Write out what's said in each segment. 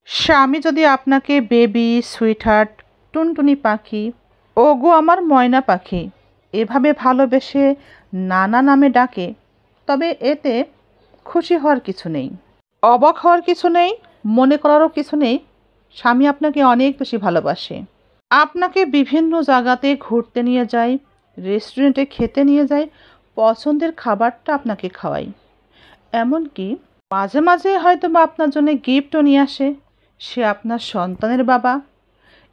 স্বামী যদি আপনাকে বেবি, সুইটহার্ট, টুনটুনি পাখি, ওগো আমার ময়না পাখি এভাবে ভালোবেসে নানা নামে ডাকে, তবে এতে খুশি হওয়ার কিছু নেই, অবাক হওয়ার কিছু নেই, মনে করারও কিছু নেই। স্বামী আপনাকে অনেক বেশি ভালোবাসে। আপনাকে বিভিন্ন জায়গাতে ঘুরতে নিয়ে যায়, রেস্টুরেন্টে খেতে নিয়ে যায়, পছন্দের খাবারটা আপনাকে খাওয়ায়। এমনকি মাঝে মাঝে হয়তো বা আপনার জন্য গিফটও নিয়ে আসে। সে আপনার সন্তানের বাবা।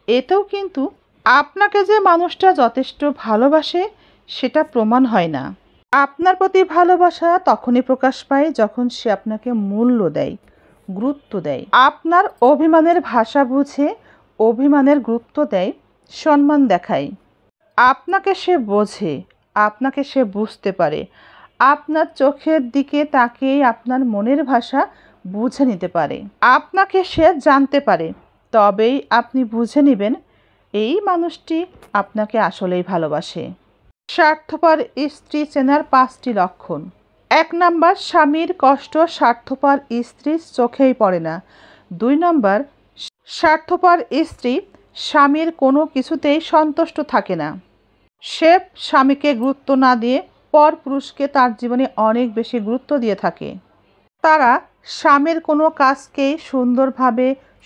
এতেও কিন্তু আপনাকে যে মানুষটা যথেষ্ট ভালোবাসে সেটা প্রমাণ হয় না। আপনার প্রতি ভালোবাসা তখনই প্রকাশ পায় যখন সে আপনাকে মূল্য দেয়, গুরুত্ব দেয়, আপনার অভিমানের ভাষা বুঝে অভিমানের গুরুত্ব দেয়, সম্মান দেখায়। আপনাকে সে বোঝে, আপনাকে সে বুঝতে পারে, আপনার চোখের দিকে তাকিয়ে আপনার মনের ভাষা বুঝে নিতে পারে, আপনাকে সে জানতে পারে। তবেই আপনি বুঝে নেবেন এই মানুষটি আপনাকে আসলেই ভালোবাসে। স্বার্থপর স্ত্রী চেনার 5টি লক্ষণ। 1 নাম্বার, স্বামীর কষ্ট স্বার্থপর স্ত্রীর চোখেই পড়ে না। 2 নাম্বার, স্বার্থপর স্ত্রী স্বামীর কোনো কিছুতেই সন্তুষ্ট থাকে না। সে স্বামীকে গুরুত্ব না দিয়ে পরপুরুষকে তার জীবনে অনেক বেশি গুরুত্ব দিয়ে থাকে। তারা স্বামীর কোনো কাজকেই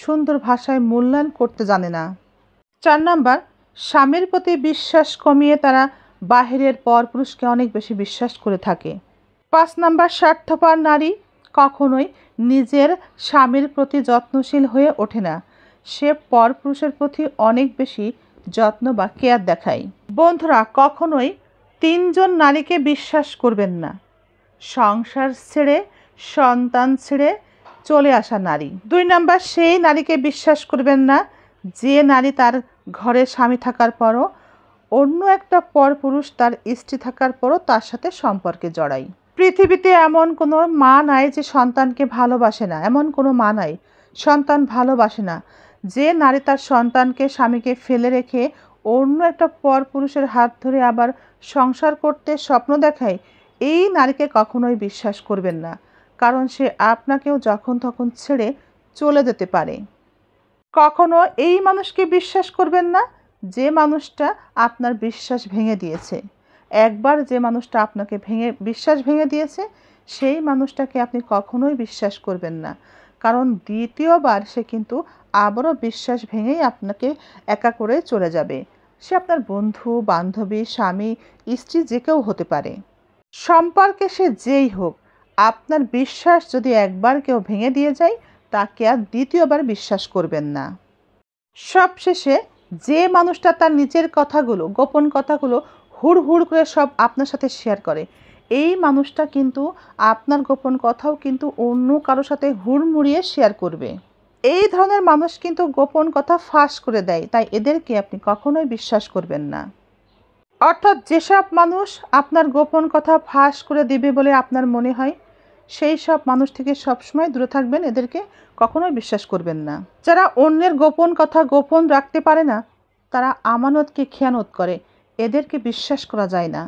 সুন্দর ভাষায় মূল্যায়ন করতে জানে না। 4 নাম্বার, স্বামীর প্রতি বিশ্বাস কমিয়ে তারা বাহিরের পরপুরুষকে অনেক বেশি বিশ্বাস করে থাকে। 5 নাম্বার, স্বার্থপর নারী কখনোই নিজের স্বামীর প্রতি যত্নশীল হয়ে ওঠে না। সে পরপুরুষের প্রতি অনেক বেশি যত্ন বা কেয়ার দেখায়। বন্ধুরা, কখনোই 3 জন নারীকে বিশ্বাস করবেন না। সংসার ছেড়ে, সন্তান ছেড়ে চলে আসা নারী। 2 নাম্বার, সেই নারীকে বিশ্বাস করবেন না যে নারী তার ঘরে স্বামী থাকার পরও অন্য একটা পরপুরুষ তার স্ত্রী থাকার পরও তার সাথে সম্পর্কে জড়ায়। পৃথিবীতে এমন কোনো মা নাই যে সন্তানকে ভালোবাসে না, এমন কোনো মা নাই সন্তান ভালোবাসে না। যে নারী তার সন্তানকে স্বামীকে ফেলে রেখে অন্য একটা পরপুরুষের হাত ধরে আবার সংসার করতে স্বপ্ন দেখায়, এই নারীকে কখনোই বিশ্বাস করবেন না, কারণ সে আপনাকেও যখন তখন ছেড়ে চলে যেতে পারে। কখনো এই মানুষকে বিশ্বাস করবেন না যে মানুষটা আপনার বিশ্বাস ভেঙে দিয়েছে। একবার যে মানুষটা আপনাকে বিশ্বাস ভেঙে দিয়েছে সেই মানুষটাকে আপনি কখনোই বিশ্বাস করবেন না, কারণ দ্বিতীয়বার সে কিন্তু আবারও বিশ্বাস ভেঙেই আপনাকে একা করে চলে যাবে। সে আপনার বন্ধু, বান্ধবী, স্বামী, স্ত্রী যে কেউ হতে পারে। সম্পর্কে সে যেই হোক, আপনার বিশ্বাস যদি একবার কেউ ভেঙে দিয়ে যায় তাকে আর দ্বিতীয়বার বিশ্বাস করবেন না। সবশেষে যে মানুষটা তার নিজের কথাগুলো, গোপন কথাগুলো হুড় করে সব আপনার সাথে শেয়ার করে, এই মানুষটা কিন্তু আপনার গোপন কথাও কিন্তু অন্য কারোর সাথে হুড়মুড়িয়ে শেয়ার করবে। এই ধরনের মানুষ কিন্তু গোপন কথা ফাঁস করে দেয়, তাই এদেরকে আপনি কখনোই বিশ্বাস করবেন না। অর্থাৎ যেসব মানুষ আপনার গোপন কথা ফাঁস করে দিবে বলে আপনার মনে হয়, সেই সব মানুষ থেকে সবসময় দূরে থাকবেন, এদেরকে কখনোই বিশ্বাস করবেন না। যারা অন্যের গোপন কথা গোপন রাখতে পারে না, তারা আমানতকে খেয়ানত করে, এদেরকে বিশ্বাস করা যায় না।